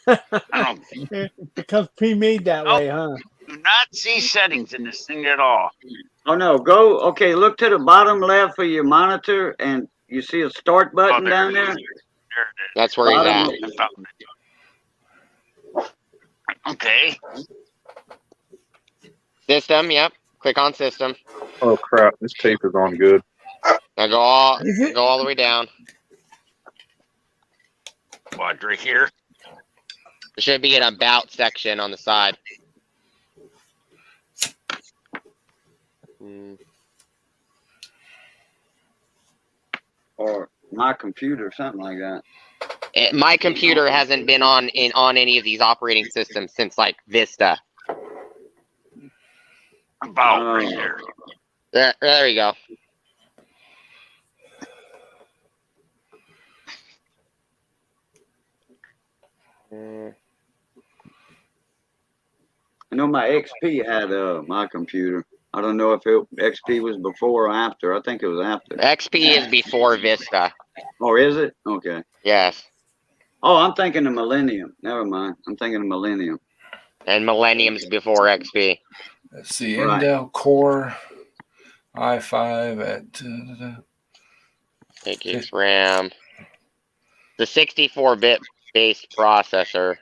I don't It becomes pre-made that Oh. way, huh? do not see settings in this thing at all. Oh no, okay, look to the bottom left of your monitor and you see a start button there down it there? is. There it That's where he's Bottom at. is. I found it. Okay. System, yep. Click on system. Oh crap, this tape is on good. Now go all Is it? the way down. Quadra here. There should be an about section on the side. Or my computer, something like that. My computer hasn't been on any of these operating systems since like Vista. About right there. There you go. I know my XP had my computer. I don't know if XP was before or after. I think it was after. XP is before Vista. Or is it? Okay. Yes. Oh, I'm thinking of Millennium. Never mind. I'm thinking of Millennium. And Millennium's before XP. Let's see, Right. Intel Core i5 at 8 gigs RAM. The 64-bit based processor.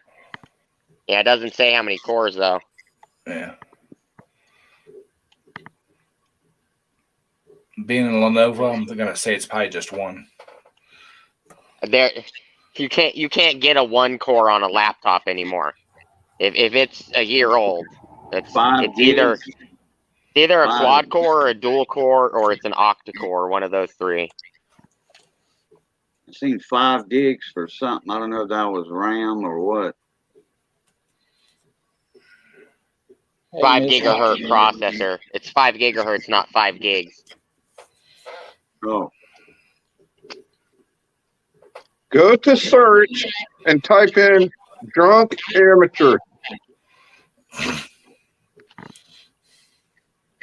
Yeah, it doesn't say how many cores though. yeah. Being a Lenovo, I'm gonna say it's probably just one. There, you can't get a 1-core on a laptop anymore. If it's a year old, it's either a Five. quad core or a dual core or it's an octa core, one of those three. I've seen 5 gigs for something. I don't know if that was RAM or what. 5 gigahertz processor. It's 5 gigahertz, not 5 gigs. Oh, Go to search and type in drunk amateur.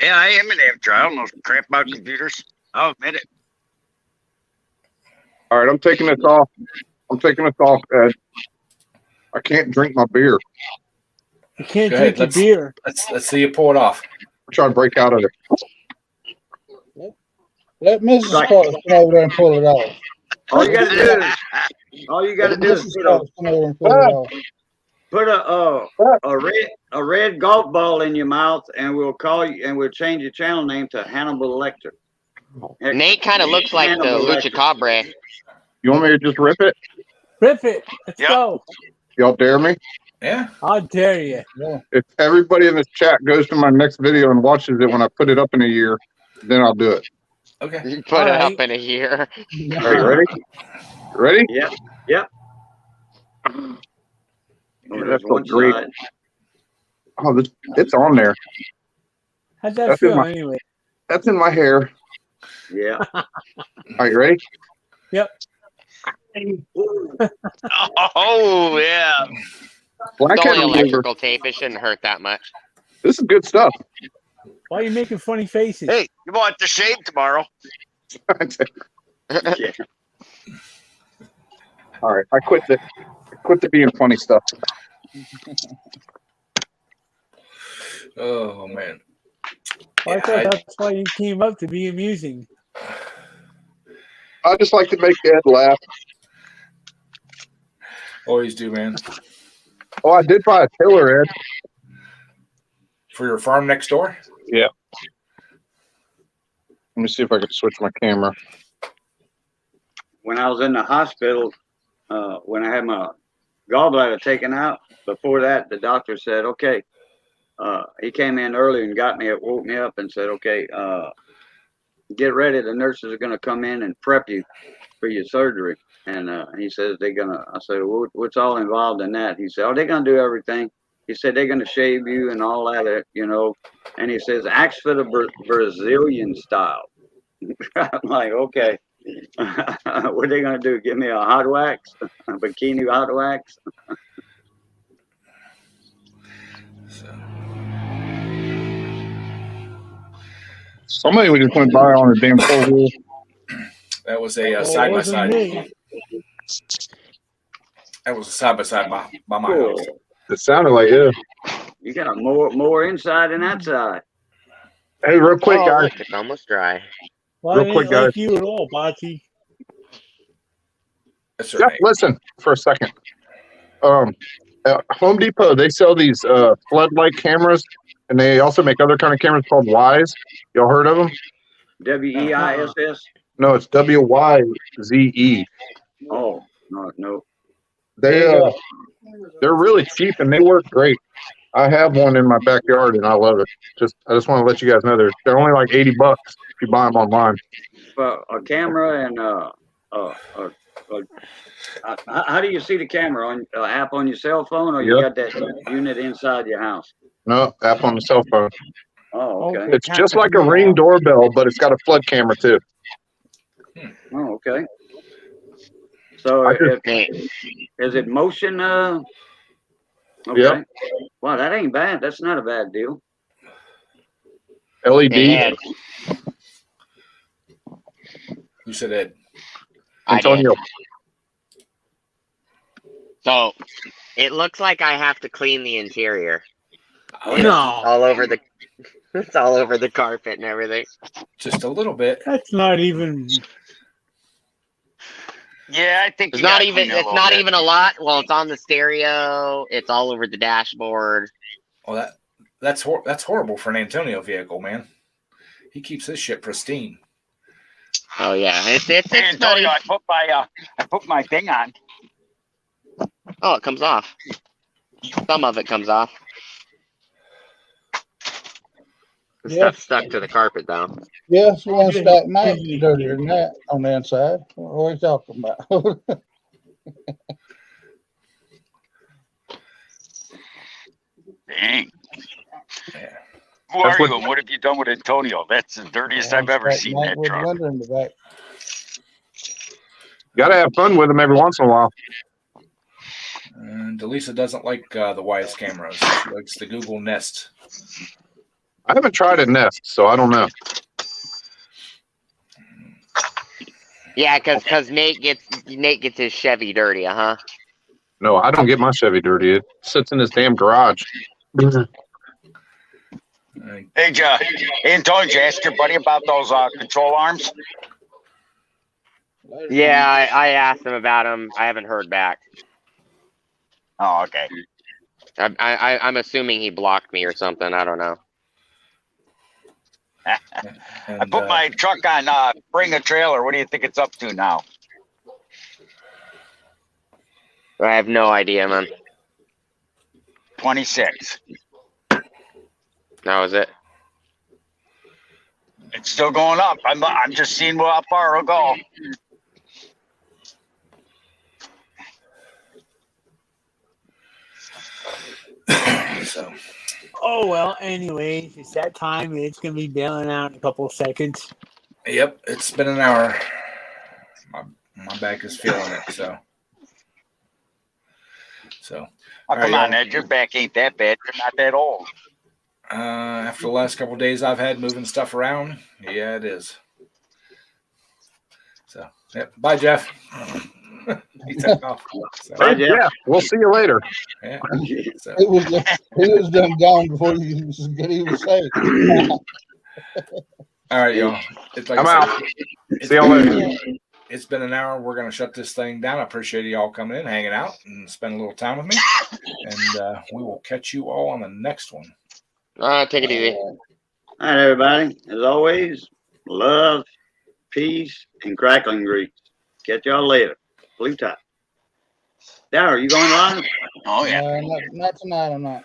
Yeah, I am an amateur. I don't know crap about computers. I'll admit it. All right, I'm taking this off. Ed. I can't drink my beer. You can't Go drink ahead, your beer. Let's see you pull it off. I'm trying to break out of it. Let Mrs. Sparks come over there and pull it off. all you gotta do is Let Mrs. put a, Sparks come over and pull it off. Put a red golf ball in your mouth, and we'll call you, and we'll change your channel name to Hannibal Lecter. Nate kind of looks like the Hannibal Lucha Lecter. Cabre. You want me to just rip it? Rip it. Let's Yep. go. Y'all dare me? Yeah. How dare you? If everybody in this chat goes to my next video and watches it when I put it up in a year, then I'll do it. Okay. You put All it right. up in a year. Are you ready? Ready? Yep. Yeah, Oh, that there's feels one great. side. Oh, it's on there. How'd that That's in feel my- anyway? That's in my hair. Yeah. Are you ready? Yep. Oh yeah. It's Blackhead only remover. electrical tape. It shouldn't hurt that much. This is good stuff. Why are you making funny faces? Hey, you want to shave tomorrow? Yeah. All right, I quit the being funny stuff. Oh man. I Yeah, thought that's why you came up, to be amusing. I just like to make Ed laugh. Always do, man. Oh, I did buy a tiller, Ed. For your farm next door? Yeah. Let me see if I can switch my camera. When I was in the hospital, when I had my gallbladder taken out, before that, the doctor said, okay, he came in early and woke me up and said, okay, get ready. The nurses are going to come in and prep you for your surgery. And he says I said, well, what's all involved in that? He said, oh, they're going to do everything. He said, they're going to shave you and all that, And he says, ask for the Brazilian style. I'm like, okay. What are they going to do? Give me a hot wax? A bikini hot wax? Somebody just went by on a damn four-wheel. That was a Oh, side by wasn't side. me. That was a side by side by my Cool. house. It sounded like it. You got more inside than outside. Hey, real quick, Oh, guys. look, it's almost dry. Well, Real I quick, didn't like guys. you at all, Bati. Yes, sir, Jeff, Nate. listen for a second. At Home Depot, they sell these floodlight cameras, and they also make other kind of cameras called Wise. Y'all heard of them? WEISS? No, it's WYZE. Oh, no. They're really cheap and they work great. I have one in my backyard and I love it. I just want to let you guys know they're only like $80 if you buy them online. For a camera and how do you see the camera on app on your cell phone, or you Yep. got that unit inside your house? No, app on the cell phone. Oh, okay. It's just like a Ring doorbell, but it's got a flood camera too. Oh, okay. So is it motion? Okay. Yep. Wow, that ain't bad. That's not a bad deal. LED. Yeah, Who said Ed? I did. Antonio. So it looks like I have to clean the interior. Oh, No, All over the it's all over the carpet and everything. just a little bit. that's not even. Yeah, I think It's you not gotta even clean it a it's little not bit. even a lot. Well, it's on the stereo, it's all over the dashboard. Well, that's horrible for an Antonio vehicle, man. He keeps his shit pristine. Oh yeah. It's Hey, Antonio, funny. I put my thing on. Oh, it comes off. Some of it comes off. The Yeah. stuff's stuck to the carpet though. Yes, one stack might be dirtier than that on the inside. What are you talking about? Dang. Yeah. Who are you and what have you done with Antonio? That's the dirtiest I've ever Stack seen might that with truck. window in the back. Got to have fun with them every once in a while. And Delisa doesn't like the Wise cameras. She likes the Google Nest. I haven't tried a Nest, so I don't know. Yeah, because Nate gets his Chevy dirty, huh? No, I don't get my Chevy dirty. It sits in his damn garage. Hey, Antonio, did you ask your buddy about those control arms? Yeah, I asked him about him. I haven't heard back. Oh, okay. I'm assuming he blocked me or something. I don't know. And, I put my truck on bring a trailer. What do you think it's up to now? I have no idea, man. 26. That was it. It's still going up. I'm just seeing how far it'll go. so Oh well. Anyways, it's that time. It's gonna be bailing out in a couple of seconds. yep, it's been an hour. My back is feeling it. So Oh, all come right, on, Ed. Your back ain't that bad. You're not that old. after the last couple of days I've had moving stuff around, yeah, it is. So yep. Bye, Jeff. He took off. So, Bye, Jeff. Yeah, we'll see you later. yeah. So, He was done gone before he was safe. all right, y'all. It's like I'm I out. said, See y'all later. It's been an hour. We're gonna shut this thing down. I appreciate y'all coming in, hanging out, and spending a little time with me. And we will catch you all on the next one. Take it easy. All right, everybody. As always, love, peace, and crackling grease. Catch y'all later. Blue Tie. Darryl, you going live? Oh, yeah. Not tonight. I'm not.